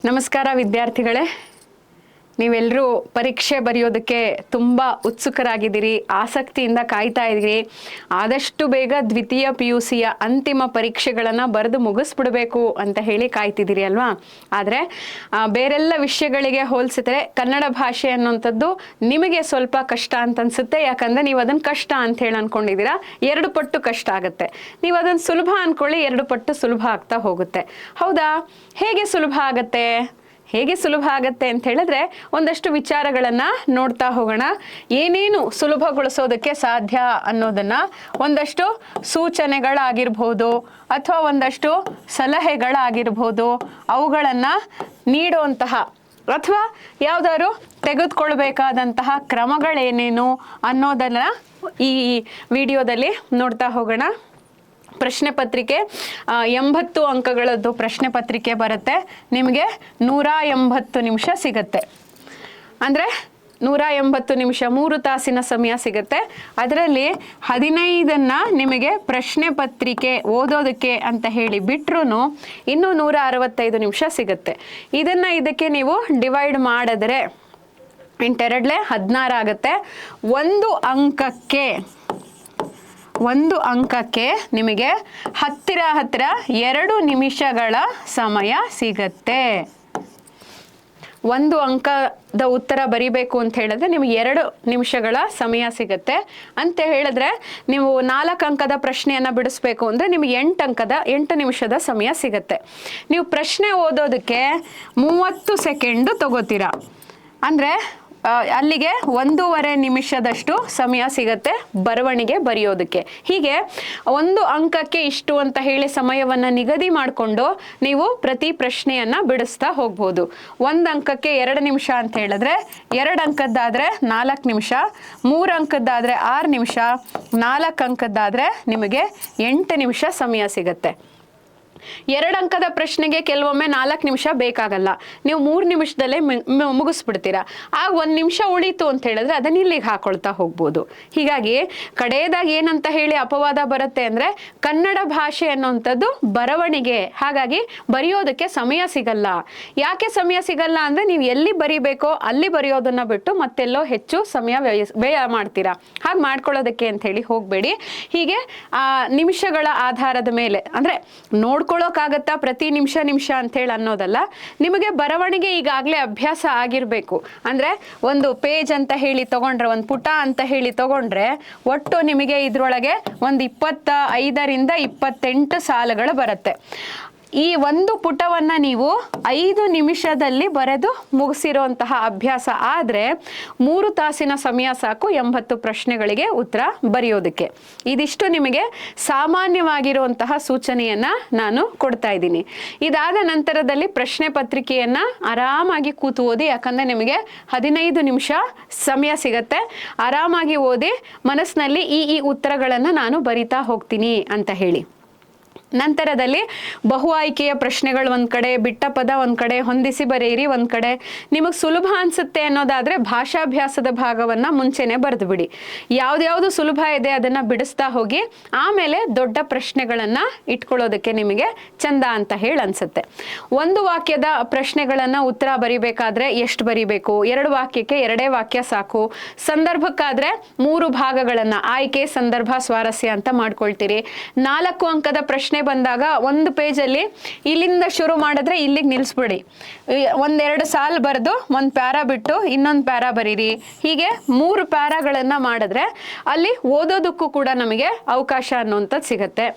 ನಮಸ್ಕಾರ ವಿದ್ಯಾರ್ಥಿಗಳೇ, ನೀವೆಲ್ಲರೂ ಪರೀಕ್ಷೆ ಬರೆಯೋದಕ್ಕೆ ತುಂಬ ಉತ್ಸುಕರಾಗಿದ್ದೀರಿ, ಆಸಕ್ತಿಯಿಂದ ಕಾಯ್ತಾ ಇದ್ದೀರಿ. ಆದಷ್ಟು ಬೇಗ ದ್ವಿತೀಯ PUCಯ ಅಂತಿಮ ಪರೀಕ್ಷೆಗಳನ್ನು ಬರೆದು ಮುಗಿಸ್ಬಿಡಬೇಕು ಅಂತ ಹೇಳಿ ಕಾಯ್ತಿದ್ದೀರಿ ಅಲ್ವಾ. ಆದರೆ ಬೇರೆಲ್ಲ ವಿಷಯಗಳಿಗೆ ಹೋಲಿಸಿದ್ರೆ ಕನ್ನಡ ಭಾಷೆ ಅನ್ನೋಂಥದ್ದು ನಿಮಗೆ ಸ್ವಲ್ಪ ಕಷ್ಟ ಅಂತ ಅನ್ಸುತ್ತೆ. ಯಾಕಂದರೆ ನೀವು ಅದನ್ನು ಕಷ್ಟ ಅಂತ ಹೇಳಿ ಅನ್ಕೊಂಡಿದ್ದೀರಾ, 2 ಪಟ್ಟು ಕಷ್ಟ ಆಗುತ್ತೆ. ನೀವು ಅದನ್ನು ಸುಲಭ ಅಂದ್ಕೊಳ್ಳಿ, 2 ಪಟ್ಟು ಸುಲಭ ಆಗ್ತಾ ಹೋಗುತ್ತೆ. ಹೌದಾ? ಹೇಗೆ ಸುಲಭ ಆಗತ್ತೆ ಅಂತ ಹೇಳಿದ್ರೆ ಒಂದಷ್ಟು ವಿಚಾರಗಳನ್ನ ನೋಡ್ತಾ ಹೋಗೋಣ. ಏನೇನು ಸುಲಭಗೊಳಿಸೋದಕ್ಕೆ ಸಾಧ್ಯ ಅನ್ನೋದನ್ನ ಒಂದಷ್ಟು ಸೂಚನೆಗಳಾಗಿರ್ಬೋದು ಅಥವಾ ಒಂದಷ್ಟು ಸಲಹೆಗಳಾಗಿರ್ಬೋದು, ಅವುಗಳನ್ನ ನೀಡುವಂತಹ ಅಥವಾ ಯಾವ್ದಾದ್ರು ತೆಗೆದುಕೊಳ್ಬೇಕಾದಂತಹ ಕ್ರಮಗಳೇನೇನು ಅನ್ನೋದನ್ನ ಈ ವಿಡಿಯೋದಲ್ಲಿ ನೋಡ್ತಾ ಹೋಗೋಣ. ಪ್ರಶ್ನೆ ಪತ್ರಿಕೆ 80 ಅಂಕಗಳದ್ದು ಪ್ರಶ್ನೆ ಪತ್ರಿಕೆ ಬರುತ್ತೆ. ನಿಮಗೆ 180 ನಿಮಿಷ ಸಿಗುತ್ತೆ. ಅಂದರೆ 180 ನಿಮಿಷ, 3 ತಾಸಿನ ಸಮಯ ಸಿಗುತ್ತೆ. ಅದರಲ್ಲಿ 15 ನಿಮಗೆ ಪ್ರಶ್ನೆ ಪತ್ರಿಕೆ ಓದೋದಕ್ಕೆ ಅಂತ ಹೇಳಿ ಬಿಟ್ರೂ ಇನ್ನೂ 165 ನಿಮಿಷ ಸಿಗುತ್ತೆ. ಇದಕ್ಕೆ ನೀವು ಡಿವೈಡ್ ಮಾಡಿದ್ರೆ 8 2 16 ಆಗುತ್ತೆ. ಒಂದು ಅಂಕಕ್ಕೆ ನಿಮಗೆ ಹತ್ತಿರ 2 ನಿಮಿಷಗಳ ಸಮಯ ಸಿಗತ್ತೆ. ಒಂದು ಅಂಕದ ಉತ್ತರ ಬರಿಬೇಕು ಅಂತ ಹೇಳಿದ್ರೆ ನಿಮಗೆ 2 ನಿಮಿಷಗಳ ಸಮಯ ಸಿಗುತ್ತೆ. ಅಂತ ಹೇಳಿದ್ರೆ ನೀವು 4 ಅಂಕದ ಪ್ರಶ್ನೆಯನ್ನು ಬಿಡಿಸ್ಬೇಕು ಅಂದರೆ ನಿಮಗೆ 8 ನಿಮಿಷದ ಸಮಯ ಸಿಗುತ್ತೆ. ನೀವು ಪ್ರಶ್ನೆ ಓದೋದಕ್ಕೆ 30 ಸೆಕೆಂಡು ತಗೋತೀರಾ ಅಂದರೆ ಅಲ್ಲಿಗೆ 1.5 ನಿಮಿಷದಷ್ಟು ಸಮಯ ಸಿಗತ್ತೆ ಬರವಣಿಗೆ ಬರೆಯೋದಕ್ಕೆ. ಹೀಗೆ 1 ಅಂಕಕ್ಕೆ ಇಷ್ಟು ಅಂತ ಹೇಳಿ ಸಮಯವನ್ನು ನಿಗದಿ ಮಾಡಿಕೊಂಡು ನೀವು ಪ್ರತಿ ಪ್ರಶ್ನೆಯನ್ನ ಬಿಡಿಸ್ತಾ ಹೋಗ್ಬೋದು. 1 ಅಂಕಕ್ಕೆ 2 ನಿಮಿಷ ಅಂತ ಹೇಳಿದ್ರೆ 2 ಅಂಕದ್ದಾದ್ರೆ 4 ನಿಮಿಷ, 3 ಅಂಕದ್ದಾದ್ರೆ 6 ನಿಮಿಷ, 4 ಅಂಕದ್ದಾದ್ರೆ ನಿಮಗೆ 8 ನಿಮಿಷ ಸಮಯ ಸಿಗತ್ತೆ. 2 ಅಂಕದ ಪ್ರಶ್ನೆಗೆ ಕೆಲವೊಮ್ಮೆ 4 ನಿಮಿಷ ಬೇಕಾಗಲ್ಲ, ನೀವು 3 ನಿಮಿಷದಲ್ಲೇ ಮುಗಿಸ್ಬಿಡ್ತೀರಾ. ಆಗ 1 ನಿಮಿಷ ಉಳಿತು ಅಂತ ಹೇಳಿದ್ರೆ ಅದನ್ನ ಇಲ್ಲಿಗೆ ಹಾಕೊಳ್ತಾ ಹೋಗ್ಬೋದು. ಹೀಗಾಗಿ ಕಡೆಯದಾಗಿ ಏನಂತ ಹೇಳಿ ಅಪವಾದ ಬರುತ್ತೆ ಅಂದ್ರೆ ಕನ್ನಡ ಭಾಷೆ ಅನ್ನೋಂಥದ್ದು ಬರವಣಿಗೆ, ಹಾಗಾಗಿ ಬರೆಯೋದಕ್ಕೆ ಸಮಯ ಸಿಗಲ್ಲ. ಯಾಕೆ ಸಮಯ ಸಿಗಲ್ಲ ಅಂದ್ರೆ ನೀವು ಎಲ್ಲಿ ಬರಿಬೇಕೋ ಅಲ್ಲಿ ಬರೆಯೋದನ್ನ ಬಿಟ್ಟು ಮತ್ತೆಲ್ಲೋ ಹೆಚ್ಚು ಸಮಯ ವ್ಯಯ ಮಾಡ್ತೀರಾ. ಹಾಗೆ ಮಾಡ್ಕೊಳ್ಳೋದಕ್ಕೆ ಅಂತ ಹೇಳಿ ಹೋಗ್ಬೇಡಿ. ಹೀಗೆ ನಿಮಿಷಗಳ ಆಧಾರದ ಮೇಲೆ ಅಂದ್ರೆ ನೋಡ್ಕೊಳ್ಳೋಕ್ಕಾಗತ್ತಾ ಪ್ರತಿ ನಿಮಿಷ ಅಂತ ಹೇಳಿ ಅನ್ನೋದಲ್ಲ, ನಿಮಗೆ ಬರವಣಿಗೆ ಈಗಾಗಲೇ ಅಭ್ಯಾಸ ಆಗಿರಬೇಕು. ಅಂದ್ರೆ ಒಂದು ಪೇಜ್ ಅಂತ ಹೇಳಿ ತಗೊಂಡ್ರೆ, ಒಂದು ಪುಟ ಅಂತ ಹೇಳಿ ತಗೊಂಡ್ರೆ ಒಟ್ಟು ನಿಮಗೆ ಇದ್ರೊಳಗೆ ಒಂದು 25 ರಿಂದ 28 ಸಾಲುಗಳು ಬರುತ್ತೆ. ಈ ಒಂದು ಪುಟವನ್ನ ನೀವು 5 ನಿಮಿಷದಲ್ಲಿ ಬರೆದು ಮುಗಿಸಿರುವಂತಹ ಅಭ್ಯಾಸ ಆದ್ರೆ 3 ತಾಸಿನ ಸಮಯ ಸಾಕು 80 ಪ್ರಶ್ನೆಗಳಿಗೆ ಉತ್ತರ ಬರೆಯೋದಕ್ಕೆ. ಇದಿಷ್ಟು ನಿಮಗೆ ಸಾಮಾನ್ಯವಾಗಿರುವಂತಹ ಸೂಚನೆಯನ್ನ ನಾನು ಕೊಡ್ತಾ ಇದ್ದೀನಿ. ಇದಾದ ನಂತರದಲ್ಲಿ ಪ್ರಶ್ನೆ ಪತ್ರಿಕೆಯನ್ನ ಆರಾಮಾಗಿ ಕೂತು ಓದಿ, ಯಾಕಂದ್ರೆ ನಿಮಗೆ 15 ನಿಮಿಷ ಸಮಯ ಸಿಗತ್ತೆ. ಆರಾಮಾಗಿ ಓದಿ ಮನಸ್ಸಿನಲ್ಲಿ ಈ ಉತ್ತರಗಳನ್ನ ನಾನು ಬರಿತಾ ಹೋಗ್ತೀನಿ ಅಂತ ಹೇಳಿ. ನಂತರದಲ್ಲಿ ಬಹು ಆಯ್ಕೆಯ ಪ್ರಶ್ನೆಗಳು ಒಂದ್ ಕಡೆ, ಬಿಟ್ಟ ಪದ ಒಂದ್ ಕಡೆ, ಹೊಂದಿಸಿ ಬರೆಯಿರಿ ಒಂದ್ ಕಡೆ. ನಿಮಗೆ ಸುಲಭ ಅನ್ಸುತ್ತೆ ಅನ್ನೋದಾದ್ರೆ ಭಾಷಾಭ್ಯಾಸದ ಭಾಗವನ್ನ ಮುಂಚೆನೆ ಬರೆದು ಬಿಡಿ. ಯಾವ್ದ್ಯಾವ್ದು ಸುಲಭ ಇದೆ ಅದನ್ನ ಬಿಡಿಸ್ತಾ ಹೋಗಿ, ಆಮೇಲೆ ದೊಡ್ಡ ಪ್ರಶ್ನೆಗಳನ್ನ ಇಟ್ಕೊಳ್ಳೋದಕ್ಕೆ ನಿಮಗೆ ಚಂದ ಅಂತ ಹೇಳಿ ಅನ್ಸುತ್ತೆ. 1 ವಾಕ್ಯದ ಪ್ರಶ್ನೆಗಳನ್ನ ಉತ್ತರ ಬರಿಬೇಕಾದ್ರೆ ಎಷ್ಟು ಬರಿಬೇಕು? 2 ವಾಕ್ಯಕ್ಕೆ 2 ವಾಕ್ಯ ಸಾಕು. ಸಂದರ್ಭಕ್ಕಾದ್ರೆ 3 ಭಾಗಗಳನ್ನ ಆಯ್ಕೆ, ಸಂದರ್ಭ, ಸ್ವಾರಸ್ಯ ಅಂತ ಮಾಡ್ಕೊಳ್ತೀರಿ. 4 ಅಂಕದ ಪ್ರಶ್ನೆ ಬಂದಾಗ ಒಂದು ಪೇಜಲ್ಲಿ ಇಲ್ಲಿಂದ ಶುರು ಮಾಡಿದ್ರೆ ಇಲ್ಲಿಗೆ ನಿಲ್ಲಿಸ್ಬಿಡಿ. 1-2 ಸಾಲು ಬರೆದು 1 ಪ್ಯಾರಾ ಬಿಟ್ಟು ಇನ್ನೊಂದು ಪ್ಯಾರಾ ಬರೀರಿ. ಹೀಗೆ 3 ಪ್ಯಾರಾಗಳನ್ನ ಮಾಡಿದ್ರೆ ಅಲ್ಲಿ ಓದೋದಕ್ಕೂ ಕೂಡ ನಮಗೆ ಅವಕಾಶ ಅನ್ನುವಂಥದ್ದು ಸಿಗತ್ತೆ.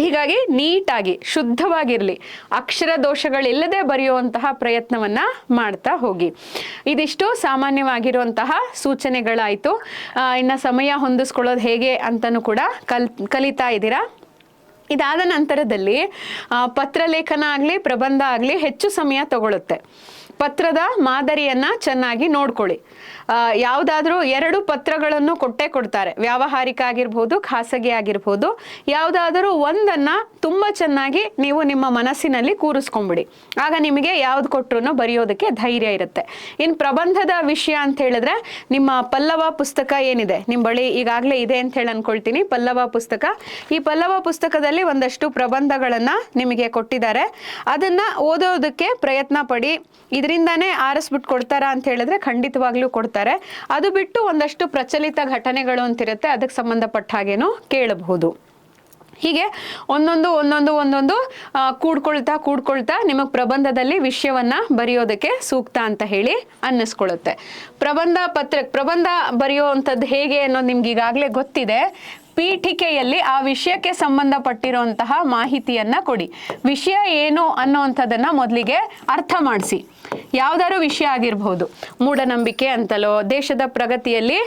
ಹೀಗಾಗಿ ನೀಟಾಗಿ ಶುದ್ಧವಾಗಿರಲಿ, ಅಕ್ಷರ ದೋಷಗಳಿಲ್ಲದೆ ಬರೆಯುವಂತಹ ಪ್ರಯತ್ನವನ್ನ ಮಾಡ್ತಾ ಹೋಗಿ. ಇದಿಷ್ಟು ಸಾಮಾನ್ಯವಾಗಿರುವಂತಹ ಸೂಚನೆಗಳಾಯಿತು. ಇನ್ನು ಸಮಯ ಹೊಂದಿಸ್ಕೊಳ್ಳೋದು ಹೇಗೆ ಅಂತಲೂ ಕೂಡ ಕಲಿತಾ ಇದ್ದೀರಾ. ಇದಾದ ನಂತರದಲ್ಲಿ ಪತ್ರಲೇಖನ ಆಗಲಿ ಪ್ರಬಂಧ ಆಗಲಿ ಹೆಚ್ಚು ಸಮಯ ತಗೊಳುತ್ತೆ. ಪತ್ರದ ಮಾದರಿಯನ್ನ ಚೆನ್ನಾಗಿ ನೋಡ್ಕೊಳ್ಳಿ. ಯಾವುದಾದ್ರೂ 2 ಪತ್ರಗಳನ್ನು ಕೊಟ್ಟೇ ಕೊಡ್ತಾರೆ, ವ್ಯಾವಹಾರಿಕ ಆಗಿರ್ಬೋದು, ಖಾಸಗಿ ಆಗಿರ್ಬೋದು. ಯಾವುದಾದರೂ ಒಂದನ್ನ ತುಂಬಾ ಚೆನ್ನಾಗಿ ನೀವು ನಿಮ್ಮ ಮನಸ್ಸಿನಲ್ಲಿ ಕೂರಿಸ್ಕೊಂಡ್ಬಿಡಿ. ಆಗ ನಿಮಗೆ ಯಾವ್ದು ಕೊಟ್ರು ಬರೆಯೋದಕ್ಕೆ ಧೈರ್ಯ ಇರುತ್ತೆ. ಇನ್ನು ಪ್ರಬಂಧದ ವಿಷಯ ಅಂತ ಹೇಳಿದ್ರೆ ನಿಮ್ಮ ಪಲ್ಲವ ಪುಸ್ತಕ ಏನಿದೆ ನಿಮ್ಮ ಬಳಿ ಈಗಾಗಲೇ ಇದೆ ಅಂತ ಹೇಳಿ ಅನ್ಕೊಳ್ತೀನಿ. ಪಲ್ಲವ ಪುಸ್ತಕ, ಈ ಪಲ್ಲವ ಪುಸ್ತಕದಲ್ಲಿ ಒಂದಷ್ಟು ಪ್ರಬಂಧಗಳನ್ನ ನಿಮಗೆ ಕೊಟ್ಟಿದ್ದಾರೆ. ಅದನ್ನ ಓದೋದಕ್ಕೆ ಪ್ರಯತ್ನ ಪಡಿ. ಇದರಿಂದಾನೇ ಆರಿಸ್ಬಿಟ್ಟು ಕೊಡ್ತಾರಾ ಅಂತ ಹೇಳಿದ್ರೆ ಖಂಡಿತವಾಗ್ಲೂ ಕೊಡ್ತಾರೆ. ಅದು ಬಿಟ್ಟು ಒಂದಷ್ಟು ಪ್ರಚಲಿತ ಘಟನೆಗಳು ಅಂತಿರುತ್ತೆ, ಅದಕ್ಕೆ ಸಂಬಂಧಪಟ್ಟ ಹಾಗೇನೋ ಕೇಳಬಹುದು. ಹೀಗೆ ಒಂದೊಂದು ಕೂಡ್ಕೊಳ್ತಾ ನಿಮಗೆ ಪ್ರಬಂಧದಲ್ಲಿ ವಿಷಯವನ್ನ ಬರೆಯೋದಕ್ಕೆ ಸೂಕ್ತ ಅಂತ ಹೇಳಿ ಅನ್ನಿಸ್ಕೊಳ್ಳುತ್ತೆ. ಪ್ರಬಂಧ ಬರೆಯುವಂಥದ್ದು ಹೇಗೆ ಅನ್ನೋದು ನಿಮ್ಗೆ ಈಗಾಗಲೇ ಗೊತ್ತಿದೆ. ಪೀಠಿಕೆಯಲ್ಲಿ ಆ ವಿಷಯಕ್ಕೆ ಸಂಬಂಧಪಟ್ಟಿರುವಂತಹ ಮಾಹಿತಿಯನ್ನ ಕೊಡಿ. ವಿಷಯ ಏನು ಅನ್ನೋವಂಥದ್ದನ್ನ ಮೊದಲಿಗೆ ಅರ್ಥ ಮಾಡಿಸಿ. ಯಾವ್ದಾದ್ರು ವಿಷಯ ಆಗಿರ್ಬೋದು, ಮೂಢನಂಬಿಕೆ ಅಂತಲೋ, ದೇಶದ ಪ್ರಗತಿಯಲ್ಲಿ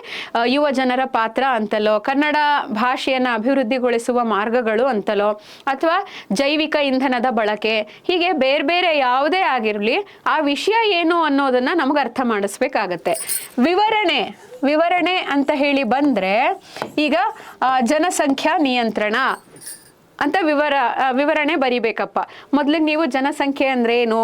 ಯುವ ಜನರ ಪಾತ್ರ ಅಂತಲೋ, ಕನ್ನಡ ಭಾಷೆಯನ್ನು ಅಭಿವೃದ್ಧಿಗೊಳಿಸುವ ಮಾರ್ಗಗಳು ಅಂತಲೋ, ಅಥವಾ ಜೈವಿಕ ಇಂಧನದ ಬಳಕೆ, ಹೀಗೆ ಬೇರೆ ಬೇರೆ ಯಾವುದೇ ಆಗಿರಲಿ ಆ ವಿಷಯ ಏನು ಅನ್ನೋದನ್ನ ನಮಗೆ ಅರ್ಥ ಮಾಡಿಸ್ಬೇಕಾಗತ್ತೆ. ವಿವರಣೆ ಅಂತ ಹೇಳಿ ಬಂದ್ರೆ ಈಗ ಜನಸಂಖ್ಯಾ ನಿಯಂತ್ರಣ ಅಂತ ವಿವರಣೆ ಬರಿಬೇಕಪ್ಪ. ಮೊದಲಿಗೆ ನೀವು ಜನಸಂಖ್ಯೆ ಅಂದ್ರೆ ಏನು,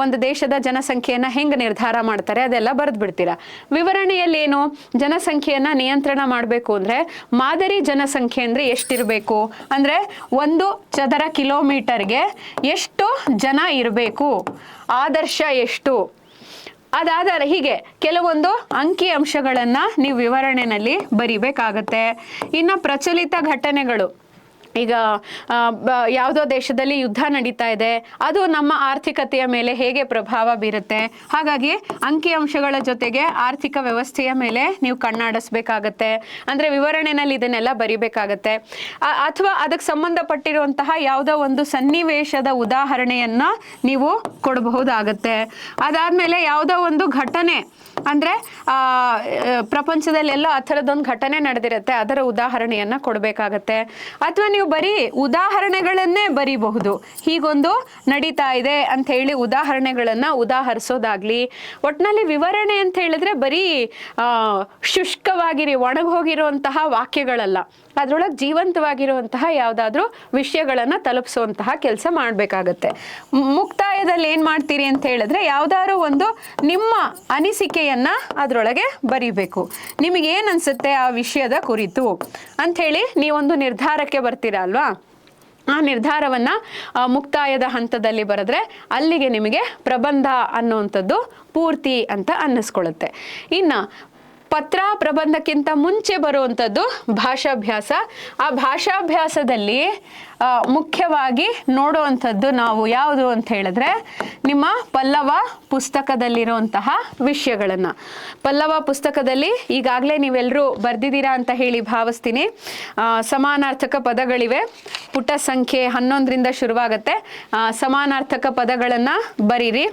ಒಂದು ದೇಶದ ಜನಸಂಖ್ಯೆಯನ್ನ ಹೆಂಗೆ ನಿರ್ಧಾರ ಮಾಡ್ತಾರೆ ಅದೆಲ್ಲ ಬರೆದು ಬಿಡ್ತೀರಾ. ವಿವರಣೆಯಲ್ಲಿ ಏನು, ಜನಸಂಖ್ಯೆಯನ್ನ ನಿಯಂತ್ರಣ ಮಾಡಬೇಕು ಅಂದ್ರೆ ಮಾದರಿ ಜನಸಂಖ್ಯೆ ಅಂದ್ರೆ ಎಷ್ಟಿರಬೇಕು, ಅಂದ್ರೆ 1 ಚದರ ಕಿಲೋಮೀಟರ್ಗೆ ಎಷ್ಟು ಜನ ಇರಬೇಕು, ಆದರ್ಶ ಎಷ್ಟು, ಅದಾದ ಹೀಗೆ ಕೆಲವೊಂದು ಅಂಕಿ ಅಂಶಗಳನ್ನ ನೀವು ವಿವರಣೆಯಲ್ಲಿ ಬರಿಬೇಕಾಗತ್ತೆ. ಇನ್ನು ಪ್ರಚಲಿತ ಘಟನೆಗಳು, ಈಗ ಯಾವುದೋ ದೇಶದಲ್ಲಿ ಯುದ್ಧ ನಡೀತಾ ಇದೆ, ಅದು ನಮ್ಮ ಆರ್ಥಿಕತೆಯ ಮೇಲೆ ಹೇಗೆ ಪ್ರಭಾವ ಬೀರುತ್ತೆ, ಹಾಗಾಗಿ ಅಂಕಿಅಂಶಗಳ ಜೊತೆಗೆ ಆರ್ಥಿಕ ವ್ಯವಸ್ಥೆಯ ಮೇಲೆ ನೀವು ಕಣ್ಣಾಡಿಸ್ಬೇಕಾಗತ್ತೆ. ಅಂದ್ರೆ ವಿವರಣೆಯಲ್ಲಿ ಇದನ್ನೆಲ್ಲ ಬರಿಬೇಕಾಗತ್ತೆ. ಅಥವಾ ಅದಕ್ಕೆ ಸಂಬಂಧಪಟ್ಟಿರುವಂತಹ ಯಾವುದೋ ಒಂದು ಸನ್ನಿವೇಶದ ಉದಾಹರಣೆಯನ್ನ ನೀವು ಕೊಡಬಹುದಾಗತ್ತೆ. ಅದಾದ್ಮೇಲೆ ಯಾವುದೋ ಒಂದು ಘಟನೆ, ಅಂದ್ರೆ ಪ್ರಪಂಚದಲ್ಲೆಲ್ಲ ಆ ಥರದೊಂದು ಘಟನೆ ನಡೆದಿರುತ್ತೆ, ಅದರ ಉದಾಹರಣೆಯನ್ನ ಕೊಡಬೇಕಾಗತ್ತೆ. ಅಥವಾ ನೀವು ಬರೀ ಉದಾಹರಣೆಗಳನ್ನೇ ಬರೀಬಹುದು. ಹೀಗೊಂದು ನಡೀತಾ ಇದೆ ಅಂತ ಹೇಳಿ ಉದಾಹರಣೆಗಳನ್ನ ಉದಾಹರಿಸೋದಾಗ್ಲಿ. ಒಟ್ನಲ್ಲಿ ವಿವರಣೆ ಅಂತ ಹೇಳಿದ್ರೆ ಬರೀ ಶುಷ್ಕವಾಗಿರಿ ಒಣಗೋಗಿರುವಂತಹ ವಾಕ್ಯಗಳಲ್ಲ, ಅದ್ರೊಳಗೆ ಜೀವಂತವಾಗಿರುವಂತಹ ಯಾವುದಾದ್ರೂ ವಿಷಯಗಳನ್ನ ತಲುಪಿಸುವಂತಹ ಕೆಲಸ ಮಾಡಬೇಕಾಗತ್ತೆ. ಮುಕ್ತಾಯದಲ್ಲಿ ಏನ್ ಮಾಡ್ತೀರಿ ಅಂತ ಹೇಳಿದ್ರೆ ಯಾವುದಾದ್ರೂ ಒಂದು ನಿಮ್ಮ ಅನಿಸಿಕೆಯನ್ನ ಅದ್ರೊಳಗೆ ಬರಿಬೇಕು. ನಿಮಗೆ ಏನ್ ಅನ್ಸುತ್ತೆ ಆ ವಿಷಯದ ಕುರಿತು ಅಂಥೇಳಿ ನೀವೊಂದು ನಿರ್ಧಾರಕ್ಕೆ ಬರ್ತೀರಾ ಅಲ್ವಾ, ಆ ನಿರ್ಧಾರವನ್ನ ಮುಕ್ತಾಯದ ಹಂತದಲ್ಲಿ ಬರೆದ್ರೆ ಅಲ್ಲಿಗೆ ನಿಮಗೆ ಪ್ರಬಂಧ ಅನ್ನುವಂಥದ್ದು ಪೂರ್ತಿ ಅಂತ ಅನ್ನಿಸ್ಕೊಳ್ಳುತ್ತೆ. ಇನ್ನು ಪ್ರಬಂಧಕ್ಕಿಂತ ಮುಂಚೆ ಬರುವಂಥದ್ದು ಭಾಷಾಭ್ಯಾಸ. ಆ ಭಾಷಾಭ್ಯಾಸದಲ್ಲಿ ಮುಖ್ಯವಾಗಿ ನೋಡುವಂಥದ್ದು ನಾವು ಯಾವುದು ಅಂತ ಹೇಳಿದ್ರೆ ನಿಮ್ಮ ಪಲ್ಲವ ಪುಸ್ತಕದಲ್ಲಿರುವಂತಹ ವಿಷಯಗಳನ್ನು. ಪಲ್ಲವ ಪುಸ್ತಕದಲ್ಲಿ ಈಗಾಗಲೇ ನೀವೆಲ್ಲರೂ ಬರ್ದಿದ್ದೀರಾ ಅಂತ ಹೇಳಿ ಭಾವಿಸ್ತೀನಿ. ಸಮಾನಾರ್ಥಕ ಪದಗಳಿವೆ. ಪುಟ ಸಂಖ್ಯೆ 11ರಿಂದ ಶುರುವಾಗುತ್ತೆ. ಸಮಾನಾರ್ಥಕ ಪದಗಳನ್ನು ಬರೀರಿ.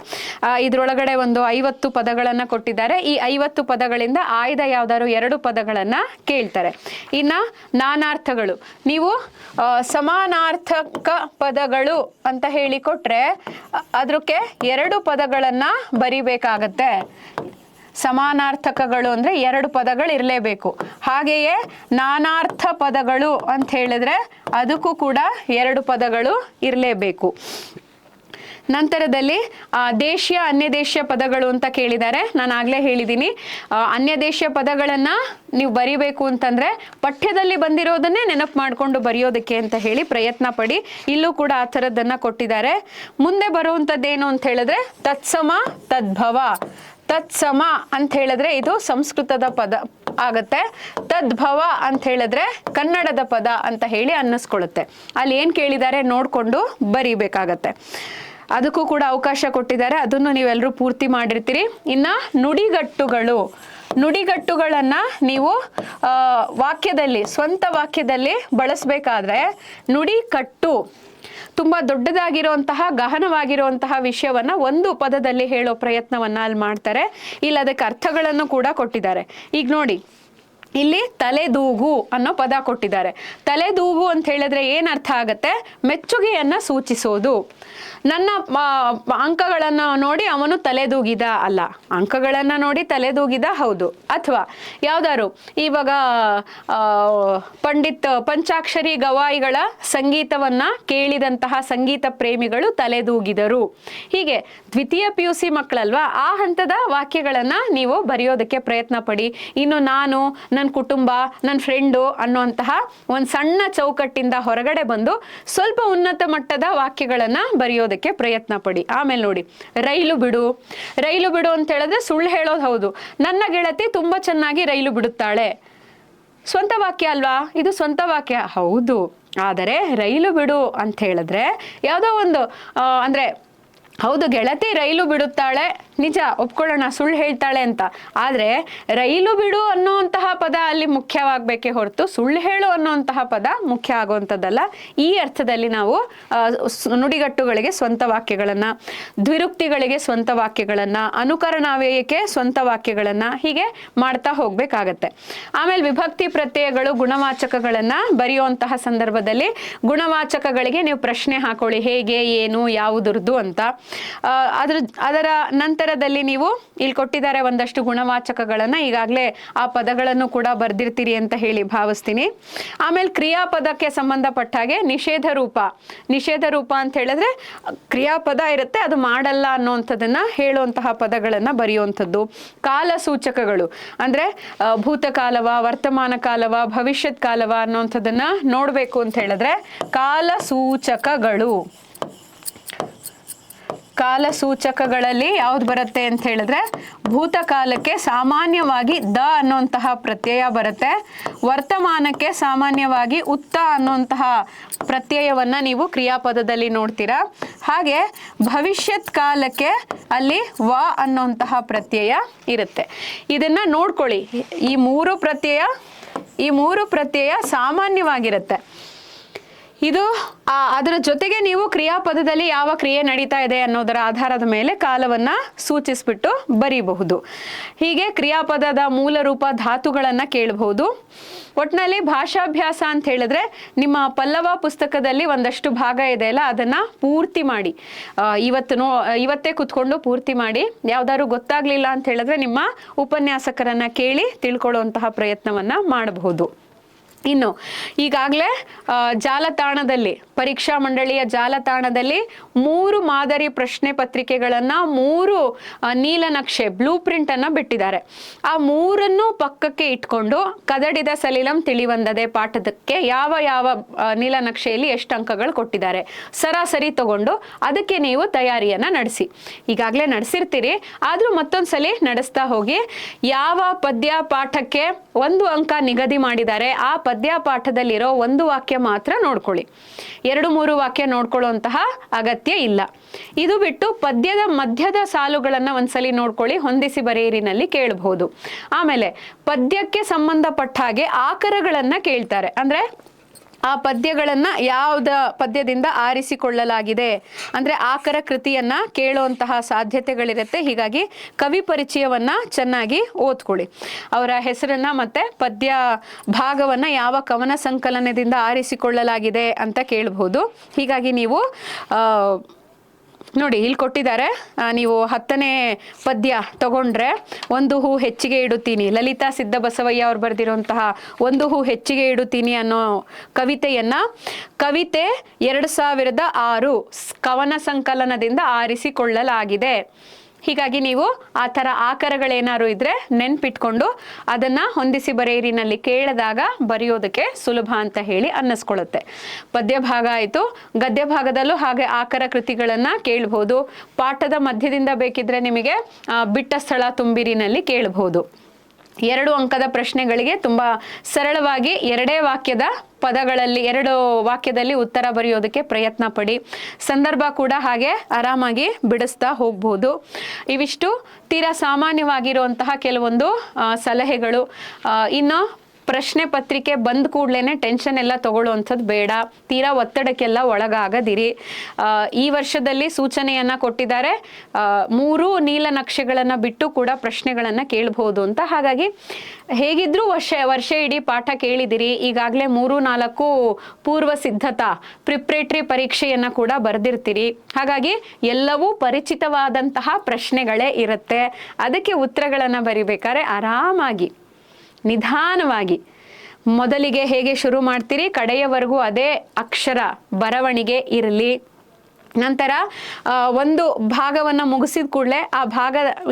ಇದರೊಳಗಡೆ ಒಂದು 50 ಪದಗಳನ್ನು ಕೊಟ್ಟಿದ್ದಾರೆ. ಈ 50 ಪದಗಳಿಂದ ಆಯ್ದ ಯಾವ್ದಾದ್ರು 2 ಪದಗಳನ್ನು ಕೇಳ್ತಾರೆ. ಇನ್ನು ನಾನಾರ್ಥಗಳು, ನೀವು ಸಮಾನಾರ್ಥಕ ಪದಗಳು ಅಂತ ಹೇಳಿ ಕೊಟ್ರೆ ಅದಕ್ಕೆ 2 ಪದಗಳನ್ನ ಬರಿಬೇಕಾಗತ್ತೆ. ಸಮಾನಾರ್ಥಕಗಳು ಅಂದ್ರೆ 2 ಪದಗಳು ಇರಲೇಬೇಕು. ಹಾಗೆಯೇ ನಾನಾರ್ಥ ಪದಗಳು ಅಂತ ಹೇಳಿದ್ರೆ ಅದಕ್ಕೂ ಕೂಡ 2 ಪದಗಳು ಇರಲೇಬೇಕು. ನಂತರದಲ್ಲಿ ದೇಶೀಯ ಅನ್ಯ ದೇಶೀಯ ಪದಗಳು ಅಂತ ಕೇಳಿದ್ದಾರೆ. ನಾನು ಆಗ್ಲೇ ಹೇಳಿದ್ದೀನಿ, ಅನ್ಯ ದೇಶೀಯ ಪದಗಳನ್ನ ನೀವು ಬರಿಬೇಕು ಅಂತಂದ್ರೆ ಪಠ್ಯದಲ್ಲಿ ಬಂದಿರೋದನ್ನೇ ನೆನಪು ಮಾಡಿಕೊಂಡು ಬರೆಯೋದಕ್ಕೆ ಅಂತ ಹೇಳಿ ಪ್ರಯತ್ನ ಪಡಿ. ಇಲ್ಲೂ ಕೂಡ ಆ ಥರದ್ದನ್ನ ಕೊಟ್ಟಿದ್ದಾರೆ. ಮುಂದೆ ಬರುವಂಥದ್ದೇನು ಅಂತ ಹೇಳಿದ್ರೆ ತತ್ಸಮ ತದ್ಭವ. ತತ್ಸಮ ಅಂತ ಹೇಳಿದ್ರೆ ಇದು ಸಂಸ್ಕೃತದ ಪದ ಆಗತ್ತೆ. ತದ್ಭವ ಅಂತ ಹೇಳಿದ್ರೆ ಕನ್ನಡದ ಪದ ಅಂತ ಹೇಳಿ ಅನ್ನಿಸ್ಕೊಳ್ಳುತ್ತೆ. ಅಲ್ಲಿ ಏನ್ ಕೇಳಿದ್ದಾರೆ ನೋಡ್ಕೊಂಡು ಬರಿಬೇಕಾಗತ್ತೆ. ಅದಕ್ಕೂ ಕೂಡ ಅವಕಾಶ ಕೊಟ್ಟಿದ್ದಾರೆ, ಅದನ್ನು ನೀವೆಲ್ಲರೂ ಪೂರ್ತಿ ಮಾಡಿರ್ತೀರಿ. ಇನ್ನ ನುಡಿಗಟ್ಟುಗಳನ್ನ ನೀವು ವಾಕ್ಯದಲ್ಲಿ, ಸ್ವಂತ ವಾಕ್ಯದಲ್ಲಿ ಬಳಸಬೇಕಾದ್ರೆ ನುಡಿಕಟ್ಟು ತುಂಬಾ ದೊಡ್ಡದಾಗಿರುವಂತಹ ಗಹನವಾಗಿರುವಂತಹ ವಿಷಯವನ್ನ ಒಂದು ಪದದಲ್ಲಿ ಹೇಳೋ ಪ್ರಯತ್ನವನ್ನ ಅಲ್ಲಿ ಮಾಡ್ತಾರೆ. ಇಲ್ಲ ಅದಕ್ಕೆ ಅರ್ಥಗಳನ್ನು ಕೂಡ ಕೊಟ್ಟಿದ್ದಾರೆ. ಈಗ ನೋಡಿ, ಇಲ್ಲಿ ತಲೆದೂಗು ಅನ್ನೋ ಪದ ಕೊಟ್ಟಿದ್ದಾರೆ. ತಲೆದೂಗು ಅಂತ ಹೇಳಿದ್ರೆ ಏನ್ ಅರ್ಥ ಆಗತ್ತೆ? ಮೆಚ್ಚುಗೆಯನ್ನ ಸೂಚಿಸೋದು. ನನ್ನ ಅಂಕಗಳನ್ನು ನೋಡಿ ಅವನು ತಲೆದೂಗಿದ ಅಲ್ಲ, ಅಂಕಗಳನ್ನ ನೋಡಿ ತಲೆದೂಗಿದ ಹೌದು. ಅಥವಾ ಯಾವ್ದಾರು ಇವಾಗ ಪಂಡಿತ್ ಪಂಚಾಕ್ಷರಿ ಗವಾಯಿಗಳ ಸಂಗೀತವನ್ನ ಕೇಳಿದಂತಹ ಸಂಗೀತ ಪ್ರೇಮಿಗಳು ತಲೆದೂಗಿದರು. ಹೀಗೆ ದ್ವಿತೀಯ PUC ಮಕ್ಕಳಲ್ವಾ, ಆ ಹಂತದ ವಾಕ್ಯಗಳನ್ನ ನೀವು ಬರೆಯೋದಕ್ಕೆ ಪ್ರಯತ್ನ ಪಡಿ. ಇನ್ನು ನಾನು, ನನ್ನ ಕುಟುಂಬ, ನನ್ನ ಫ್ರೆಂಡು ಅನ್ನುವಂತಹ ಒಂದು ಸಣ್ಣ ಚೌಕಟ್ಟಿಂದ ಹೊರಗಡೆ ಬಂದು ಸ್ವಲ್ಪ ಉನ್ನತ ಮಟ್ಟದ ವಾಕ್ಯಗಳನ್ನ ಬರೆಯೋದಕ್ಕೆ ಪ್ರಯತ್ನ ಪಡಿ. ಆಮೇಲೆ ನೋಡಿ, ರೈಲು ಬಿಡು. ರೈಲು ಬಿಡು ಅಂತ ಹೇಳಿದ್ರೆ ಸುಳ್ಳು ಹೇಳೋದು ಹೌದು. ನನ್ನ ಗೆಳತಿ ತುಂಬಾ ಚೆನ್ನಾಗಿ ರೈಲು ಬಿಡುತ್ತಾಳೆ. ಸ್ವಂತ ವಾಕ್ಯ ಅಲ್ವಾ ಇದು? ಸ್ವಂತ ವಾಕ್ಯ ಹೌದು. ಆದರೆ ರೈಲು ಬಿಡು ಅಂತ ಹೇಳಿದ್ರೆ ಯಾವುದೋ ಒಂದು ಅಂದ್ರೆ ಹೌದು, ಗೆಳತಿ ರೈಲು ಬಿಡುತ್ತಾಳೆ, ನಿಜ ಒಪ್ಕೊಳ್ಳೋಣ, ಸುಳ್ಳು ಹೇಳ್ತಾಳೆ ಅಂತ. ಆದರೆ ರೈಲು ಬಿಡು ಅನ್ನುವಂತಹ ಪದ ಅಲ್ಲಿ ಮುಖ್ಯವಾಗಬೇಕೇ ಹೊರತು ಸುಳ್ಳು ಹೇಳು ಅನ್ನುವಂತಹ ಪದ ಮುಖ್ಯ ಆಗುವಂಥದ್ದಲ್ಲ. ಈ ಅರ್ಥದಲ್ಲಿ ನಾವು ನುಡಿಗಟ್ಟುಗಳಿಗೆ ಸ್ವಂತ ವಾಕ್ಯಗಳನ್ನು, ದ್ವಿರುಕ್ತಿಗಳಿಗೆ ಸ್ವಂತ ವಾಕ್ಯಗಳನ್ನು, ಅನುಕರಣಾವ್ಯಯಕ್ಕೆ ಸ್ವಂತ ವಾಕ್ಯಗಳನ್ನು ಹೀಗೆ ಮಾಡ್ತಾ ಹೋಗ್ಬೇಕಾಗತ್ತೆ. ಆಮೇಲೆ ವಿಭಕ್ತಿ ಪ್ರತ್ಯಯಗಳು, ಗುಣವಾಚಕಗಳನ್ನು ಬರೆಯುವಂತಹ ಸಂದರ್ಭದಲ್ಲಿ ಗುಣವಾಚಕಗಳಿಗೆ ನೀವು ಪ್ರಶ್ನೆ ಹಾಕೊಳ್ಳಿ, ಹೇಗೆ, ಏನು, ಯಾವುದರದ್ದು ಅಂತ. ಅದರ ನಂತರದಲ್ಲಿ ನೀವು ಇಲ್ಲಿ ಕೊಟ್ಟಿದ್ದಾರೆ ಒಂದಷ್ಟು ಗುಣವಾಚಕಗಳನ್ನ, ಈಗಾಗಲೇ ಆ ಪದಗಳನ್ನು ಕೂಡ ಬರ್ದಿರ್ತೀರಿ ಅಂತ ಹೇಳಿ ಭಾವಿಸ್ತೀನಿ. ಆಮೇಲೆ ಕ್ರಿಯಾಪದಕ್ಕೆ ಸಂಬಂಧಪಟ್ಟ ಹಾಗೆ ನಿಷೇಧ ರೂಪ. ನಿಷೇಧ ರೂಪ ಅಂತ ಹೇಳಿದ್ರೆ ಕ್ರಿಯಾಪದ ಇರುತ್ತೆ, ಅದು ಮಾಡಲ್ಲ ಅನ್ನುವಂಥದ್ದನ್ನ ಹೇಳುವಂತಹ ಪದಗಳನ್ನ ಬರೆಯುವಂಥದ್ದು. ಕಾಲ ಸೂಚಕಗಳು ಅಂದ್ರೆ ಭೂತಕಾಲವ, ವರ್ತಮಾನ ಕಾಲವ, ಭವಿಷ್ಯತ್ ಕಾಲವ ಅನ್ನುವಂಥದ್ದನ್ನ ನೋಡ್ಬೇಕು ಅಂತ ಹೇಳಿದ್ರೆ ಕಾಲ ಸೂಚಕಗಳು. ಕಾಲ ಸೂಚಕಗಳಲ್ಲಿ ಯಾವ್ದು ಬರುತ್ತೆ ಅಂತ ಹೇಳಿದ್ರೆ ಭೂತಕಾಲಕ್ಕೆ ಸಾಮಾನ್ಯವಾಗಿ ದ ಅನ್ನುವಂತಹ ಪ್ರತ್ಯಯ ಬರುತ್ತೆ. ವರ್ತಮಾನಕ್ಕೆ ಸಾಮಾನ್ಯವಾಗಿ ಉತ್ತ ಅನ್ನುವಂತಹ ಪ್ರತ್ಯಯವನ್ನ ನೀವು ಕ್ರಿಯಾಪದದಲ್ಲಿ ನೋಡ್ತೀರಾ. ಹಾಗೆ ಭವಿಷ್ಯತ್ ಕಾಲಕ್ಕೆ ಅಲ್ಲಿ ವ ಅನ್ನುವಂತಹ ಪ್ರತ್ಯಯ ಇರುತ್ತೆ. ಇದನ್ನ ನೋಡ್ಕೊಳ್ಳಿ. ಈ ಮೂರು ಪ್ರತ್ಯಯ ಸಾಮಾನ್ಯವಾಗಿರುತ್ತೆ. ಇದು ಅದರ ಜೊತೆಗೆ ನೀವು ಕ್ರಿಯಾಪದದಲ್ಲಿ ಯಾವ ಕ್ರಿಯೆ ನಡೀತಾ ಇದೆ ಅನ್ನೋದರ ಆಧಾರದ ಮೇಲೆ ಕಾಲವನ್ನ ಸೂಚಿಸ್ಬಿಟ್ಟು ಬರೀಬಹುದು. ಹೀಗೆ ಕ್ರಿಯಾಪದದ ಮೂಲ ರೂಪ ಧಾತುಗಳನ್ನ ಕೇಳಬಹುದು. ಒಟ್ಟಿನಲ್ಲಿ ಭಾಷಾಭ್ಯಾಸ ಅಂತ ಹೇಳಿದ್ರೆ ನಿಮ್ಮ ಪಲ್ಲವ ಪುಸ್ತಕದಲ್ಲಿ ಒಂದಷ್ಟು ಭಾಗ ಇದೆ ಅಲ್ಲ, ಅದನ್ನ ಪೂರ್ತಿ ಮಾಡಿ. ಇವತ್ತೇ ಕುತ್ಕೊಂಡು ಪೂರ್ತಿ ಮಾಡಿ. ಯಾವ್ದಾದ್ರು ಗೊತ್ತಾಗ್ಲಿಲ್ಲ ಅಂತ ಹೇಳಿದ್ರೆ ನಿಮ್ಮ ಉಪನ್ಯಾಸಕರನ್ನ ಕೇಳಿ ತಿಳ್ಕೊಳ್ಳುವಂತಹ ಪ್ರಯತ್ನವನ್ನ ಮಾಡಬಹುದು. ಇನ್ನು ಈಗಾಗಲೇ ಜಾಲತಾಣದಲ್ಲಿ, ಪರೀಕ್ಷಾ ಮಂಡಳಿಯ ಜಾಲತಾಣದಲ್ಲಿ 3 ಮಾದರಿ ಪ್ರಶ್ನೆ ಪತ್ರಿಕೆಗಳನ್ನು, 3 ನೀಲನಕ್ಷೆ ಬ್ಲೂ ಪ್ರಿಂಟ್ ಅನ್ನ ಬಿಟ್ಟಿದ್ದಾರೆ. ಆ 3 ಪಕ್ಕಕ್ಕೆ ಇಟ್ಕೊಂಡು ಕದಡಿದ ಸಲಿಲಂ ತಿಳಿವಂದದೆ ಪಾಠದಕ್ಕೆ ಯಾವ ಯಾವ ನೀಲನಕ್ಷೆಯಲ್ಲಿ ಎಷ್ಟು ಅಂಕಗಳು ಕೊಟ್ಟಿದ್ದಾರೆ ಸರಾಸರಿ ತಗೊಂಡು ಅದಕ್ಕೆ ನೀವು ತಯಾರಿಯನ್ನ ನಡೆಸಿ. ಈಗಾಗಲೇ ನಡೆಸಿರ್ತೀರಿ, ಆದ್ರೂ ಮತ್ತೊಂದ್ಸಲಿ ನಡೆಸ್ತಾ ಹೋಗಿ. ಯಾವ ಪದ್ಯ ಪಾಠಕ್ಕೆ 1 ಅಂಕ ನಿಗದಿ ಮಾಡಿದ್ದಾರೆ, ಆ ಪದ್ಯ ಪಾಠದಲ್ಲಿರೋ 1 ವಾಕ್ಯ ಮಾತ್ರ ನೋಡ್ಕೊಳ್ಳಿ. 2-3 ವಾಕ್ಯ ನೋಡ್ಕೊಳ್ಳುವಂತಹ ಅಗತ್ಯ ಇಲ್ಲ. ಇದು ಬಿಟ್ಟು ಪದ್ಯದ ಮಧ್ಯದ ಸಾಲುಗಳನ್ನ ಒಂದ್ಸಲಿ ನೋಡ್ಕೊಳ್ಳಿ, ಹೊಂದಿಸಿ ಬರೆಯಿರಿನಲ್ಲಿ ಕೇಳಬಹುದು. ಆಮೇಲೆ ಪದ್ಯಕ್ಕೆ ಸಂಬಂಧಪಟ್ಟ ಹಾಗೆ ಆಕರಗಳನ್ನ ಕೇಳ್ತಾರೆ. ಅಂದ್ರೆ ಆ ಪದ್ಯಗಳನ್ನ ಯಾವ್ದ ಪದ್ಯದಿಂದ ಆರಿಸಿಕೊಳ್ಳಲಾಗಿದೆ ಅಂದ್ರೆ ಆಕರ ಕೃತಿಯನ್ನ ಕೇಳುವಂತಹ ಸಾಧ್ಯತೆಗಳಿರುತ್ತೆ. ಹೀಗಾಗಿ ಕವಿ ಪರಿಚಯವನ್ನ ಚೆನ್ನಾಗಿ ಓದ್ಕೊಳ್ಳಿ. ಅವರ ಹೆಸರನ್ನ ಮತ್ತೆ ಪದ್ಯ ಭಾಗವನ್ನ ಯಾವ ಕವನ ಸಂಕಲನದಿಂದ ಆರಿಸಿಕೊಳ್ಳಲಾಗಿದೆ ಅಂತ ಕೇಳಬಹುದು. ಹೀಗಾಗಿ ನೀವು ನೋಡಿ ಇಲ್ಲಿ ಕೊಟ್ಟಿದ್ದಾರೆ, ನೀವು 10ನೇ ಪದ್ಯ ತಗೊಂಡ್ರೆ 1 ಹೂ ಹೆಚ್ಚಿಗೆ ಇಡುತ್ತೀನಿ, ಲಲಿತಾ ಸಿದ್ದಬಸವಯ್ಯ ಅವ್ರು ಬರೆದಿರುವಂತಹ 1 ಹೂ ಹೆಚ್ಚಿಗೆ ಇಡುತ್ತೀನಿ ಅನ್ನೋ ಕವಿತೆ 2006 ಕವನ ಸಂಕಲನದಿಂದ ಆರಿಸಿಕೊಳ್ಳಲಾಗಿದೆ. ಹೀಗಾಗಿ ನೀವು ಆ ಥರ ಆಕರಗಳೇನಾದ್ರು ಇದ್ರೆ ನೆನ್ಪಿಟ್ಕೊಂಡು ಅದನ್ನ ಹೊಂದಿಸಿ ಬರೆಯಿರಿನಲ್ಲಿ ಕೇಳಿದಾಗ ಬರೆಯೋದಕ್ಕೆ ಸುಲಭ ಅಂತ ಹೇಳಿ ಅನ್ನಿಸ್ಕೊಳ್ಳುತ್ತೆ. ಪದ್ಯ ಭಾಗ ಆಯಿತು. ಗದ್ಯ ಭಾಗದಲ್ಲೂ ಹಾಗೆ ಆಕರ ಕೃತಿಗಳನ್ನ ಕೇಳಬಹುದು. ಪಾಠದ ಮಧ್ಯದಿಂದ ಬೇಕಿದ್ರೆ ನಿಮಗೆ ಬಿಟ್ಟ ಸ್ಥಳ ತುಂಬಿರಿನಲ್ಲಿ ಕೇಳಬಹುದು. 2 ಅಂಕದ ಪ್ರಶ್ನೆಗಳಿಗೆ ತುಂಬಾ ಸರಳವಾಗಿ 2 ವಾಕ್ಯದ ಪದಗಳಲ್ಲಿ 2 ವಾಕ್ಯದಲ್ಲಿ ಉತ್ತರ ಬರೆಯೋದಕ್ಕೆ ಪ್ರಯತ್ನ ಪಡಿ. ಸಂದರ್ಭ ಕೂಡ ಹಾಗೆ ಆರಾಮಾಗಿ ಬಿಡಿಸ್ತಾ ಹೋಗ್ಬೋದು. ಇವಿಷ್ಟು ತೀರಾ ಸಾಮಾನ್ಯವಾಗಿರುವಂತಹ ಕೆಲವೊಂದು ಸಲಹೆಗಳು. ಇನ್ನು ಪ್ರಶ್ನೆ ಪತ್ರಿಕೆ ಬಂದ ಕೂಡ್ಲೇನೆ ಟೆನ್ಷನ್ ಎಲ್ಲ ತಗೊಳ್ಳುವಂಥದ್ದು ಬೇಡ, ತೀರಾ ಒತ್ತಡಕ್ಕೆಲ್ಲ ಒಳಗಾಗದಿರಿ. ಈ ವರ್ಷದಲ್ಲಿ ಸೂಚನೆಯನ್ನ ಕೊಟ್ಟಿದ್ದಾರೆ, 3 ನೀಲನಕ್ಷೆಗಳನ್ನ ಬಿಟ್ಟು ಕೂಡ ಪ್ರಶ್ನೆಗಳನ್ನ ಕೇಳಬಹುದು ಅಂತ. ಹಾಗಾಗಿ ಹೇಗಿದ್ರೂ ವರ್ಷ ಇಡೀ ಪಾಠ ಕೇಳಿದಿರಿ, ಈಗಾಗಲೇ 3-4 ಪೂರ್ವ ಸಿದ್ಧತಾ ಪ್ರಿಪ್ರೇಟರಿ ಪರೀಕ್ಷೆಯನ್ನ ಕೂಡ ಬರೆದಿರ್ತೀರಿ. ಹಾಗಾಗಿ ಎಲ್ಲವೂ ಪರಿಚಿತವಾದಂತಹ ಪ್ರಶ್ನೆಗಳೇ ಇರುತ್ತೆ. ಅದಕ್ಕೆ ಉತ್ತರಗಳನ್ನ ಬರಿಬೇಕಾದ್ರೆ ಆರಾಮಾಗಿ ನಿಧಾನವಾಗಿ ಮೊದಲಿಗೆ ಹೇಗೆ ಶುರು ಮಾಡ್ತೀರಿ ಕಡೆಯವರೆಗೂ ಅದೇ ಅಕ್ಷರ ಬರವಣಿಗೆ ಇರಲಿ. ನಂತರ ಒಂದು ಭಾಗವನ್ನ ಮುಗಿಸಿದ ಕೂಡಲೇ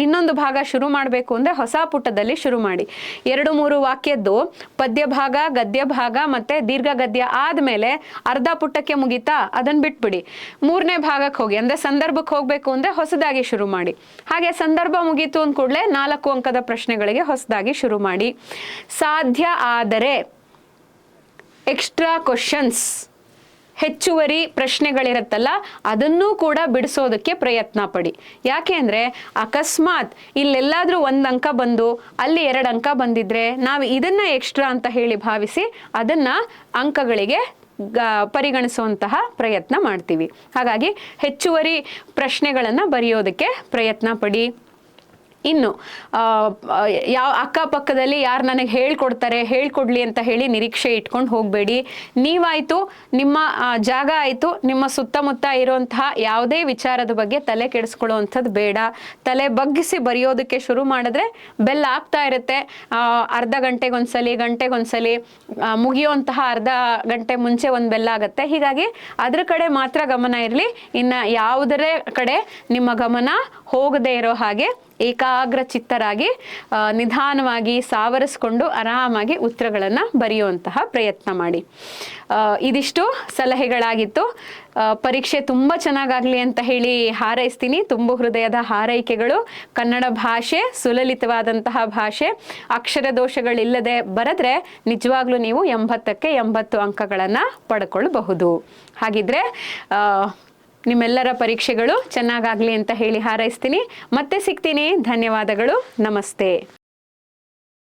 ಇನ್ನೊಂದು ಭಾಗ ಶುರು ಮಾಡಬೇಕು ಅಂದ್ರೆ ಹೊಸ ಪುಟದಲ್ಲಿ ಶುರು ಮಾಡಿ. 2-3 ವಾಕ್ಯದ್ದು ಪದ್ಯ ಭಾಗ, ಗದ್ಯ ಭಾಗ ಮತ್ತೆ ದೀರ್ಘ ಗದ್ಯ ಆದ್ಮೇಲೆ ಅರ್ಧ ಪುಟಕ್ಕೆ ಮುಗಿತಾ ಅದನ್ನ ಬಿಟ್ಬಿಡಿ. 3ನೇ ಭಾಗಕ್ಕೆ ಹೋಗಿ, ಅಂದ್ರೆ ಸಂದರ್ಭಕ್ಕೆ ಹೋಗ್ಬೇಕು ಅಂದ್ರೆ ಹೊಸದಾಗಿ ಶುರು ಮಾಡಿ. ಹಾಗೆ ಸಂದರ್ಭ ಮುಗೀತು ಅಂದ ಕೂಡಲೇ 4 ಅಂಕದ ಪ್ರಶ್ನೆಗಳಿಗೆ ಹೊಸದಾಗಿ ಶುರು ಮಾಡಿ. ಸಾಧ್ಯ ಆದರೆ ಎಕ್ಸ್ಟ್ರಾ ಕ್ವಶನ್ಸ್, ಹೆಚ್ಚುವರಿ ಪ್ರಶ್ನೆಗಳಿರತ್ತಲ್ಲ, ಅದನ್ನೂ ಕೂಡ ಬಿಡಿಸೋದಕ್ಕೆ ಪ್ರಯತ್ನ ಪಡಿ. ಯಾಕೆ ಅಂದ್ರೆ ಅಕಸ್ಮಾತ್ ಇಲ್ಲೆಲ್ಲಾದ್ರೂ 1 ಅಂಕ ಬಂದು ಅಲ್ಲಿ 2 ಅಂಕ ಬಂದಿದ್ರೆ ನಾವು ಇದನ್ನ ಎಕ್ಸ್ಟ್ರಾ ಅಂತ ಹೇಳಿ ಭಾವಿಸಿ ಅದನ್ನ ಅಂಕಗಳಿಗೆ ಪರಿಗಣಿಸುವಂತಹ ಪ್ರಯತ್ನ ಮಾಡ್ತೀವಿ. ಹಾಗಾಗಿ ಹೆಚ್ಚುವರಿ ಪ್ರಶ್ನೆಗಳನ್ನ ಬರೆಯೋದಕ್ಕೆ ಪ್ರಯತ್ನ ಪಡಿ. ಇನ್ನು ಯಾವ ಅಕ್ಕಪಕ್ಕದಲ್ಲಿ ಯಾರು ನನಗೆ ಹೇಳ್ಕೊಡ್ಲಿ ಅಂತ ಹೇಳಿ ನಿರೀಕ್ಷೆ ಇಟ್ಕೊಂಡು ಹೋಗಬೇಡಿ. ನೀವಾಯ್ತು, ನಿಮ್ಮ ಜಾಗ ಆಯಿತು, ನಿಮ್ಮ ಸುತ್ತಮುತ್ತ ಇರುವಂತಹ ಯಾವುದೇ ವಿಚಾರದ ಬಗ್ಗೆ ತಲೆ ಕೆಡಿಸ್ಕೊಳ್ಳುವಂಥದ್ದು ಬೇಡ. ತಲೆ ಬಗ್ಗಿಸಿ ಬರೆಯೋದಕ್ಕೆ ಶುರು ಮಾಡಿದ್ರೆ ಬೆಲ್ ಆಗ್ತಾ ಇರುತ್ತೆ. ಅರ್ಧ ಗಂಟೆಗೊಂದ್ಸಲಿ ಮುಗಿಯುವಂತಹ ಅರ್ಧ ಗಂಟೆ ಮುಂಚೆ ಒಂದು ಬೆಲ್ ಆಗುತ್ತೆ. ಹೀಗಾಗಿ ಅದ್ರ ಕಡೆ ಮಾತ್ರ ಗಮನ ಇರಲಿ. ಇನ್ನು ಯಾವುದರ ಕಡೆ ನಿಮ್ಮ ಗಮನ ಹೋಗದೇ ಇರೋ ಹಾಗೆ ಏಕಾಗ್ರ ಚಿತ್ತರಾಗಿ ನಿಧಾನವಾಗಿ ಸಾವರಿಸ್ಕೊಂಡು ಆರಾಮಾಗಿ ಉತ್ತರಗಳನ್ನು ಬರೆಯುವಂತಹ ಪ್ರಯತ್ನ ಮಾಡಿ. ಇದಿಷ್ಟು ಸಲಹೆಗಳಾಗಿತ್ತು. ಪರೀಕ್ಷೆ ತುಂಬ ಚೆನ್ನಾಗಾಗಲಿ ಅಂತ ಹೇಳಿ ಹಾರೈಸ್ತೀನಿ. ತುಂಬು ಹೃದಯದ ಹಾರೈಕೆಗಳು. ಕನ್ನಡ ಭಾಷೆ ಸುಲಲಿತವಾದಂತಹ ಭಾಷೆ, ಅಕ್ಷರ ದೋಷಗಳಿಲ್ಲದೆ ಬರೆದ್ರೆ ನಿಜವಾಗ್ಲೂ ನೀವು 80ಕ್ಕೆ 80 ಅಂಕಗಳನ್ನು ಪಡ್ಕೊಳ್ಬಹುದು. ಹಾಗಿದ್ರೆ ನಿಮ್ಮೆಲ್ಲರ ಪರೀಕ್ಷೆಗಳು ಚೆನ್ನಾಗಾಗಲಿ ಅಂತ ಹೇಳಿ ಹಾರೈಸ್ತೀನಿ. ಮತ್ತೆ ಸಿಗ್ತೀನಿ. ಧನ್ಯವಾದಗಳು. ನಮಸ್ತೆ.